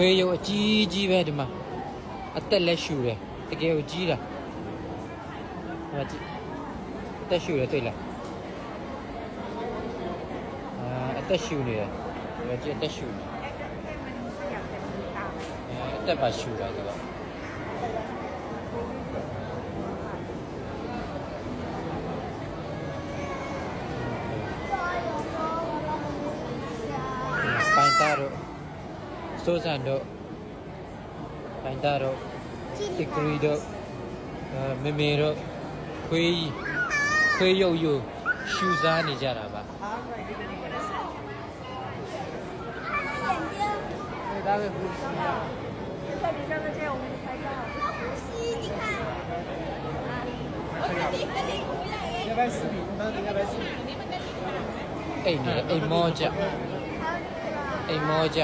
ခွေးရုပ်အကြီးကြီးပဲဒီမှာအသက်လက်ရှူတယ်တကယ်ကိုကြီးတာဟိုကြည့်အသက်ရှူတယ်တွေ့လားအသက်ရှူနေတယ်ဟိုကြည့်အသက်ရှူနေအသက်ပါရှူတာဒီကပိုင်တာတို့စိုးစံတို့ပိုင်တာတို့တီကရီတို့မေမေတို့ခွေးရုပ်ရှူစားနေကြတာပါဒါပဲဘူး这里上面这我们拍照呼吸你看要不要视频那你要不要视频အိမ်မောကြ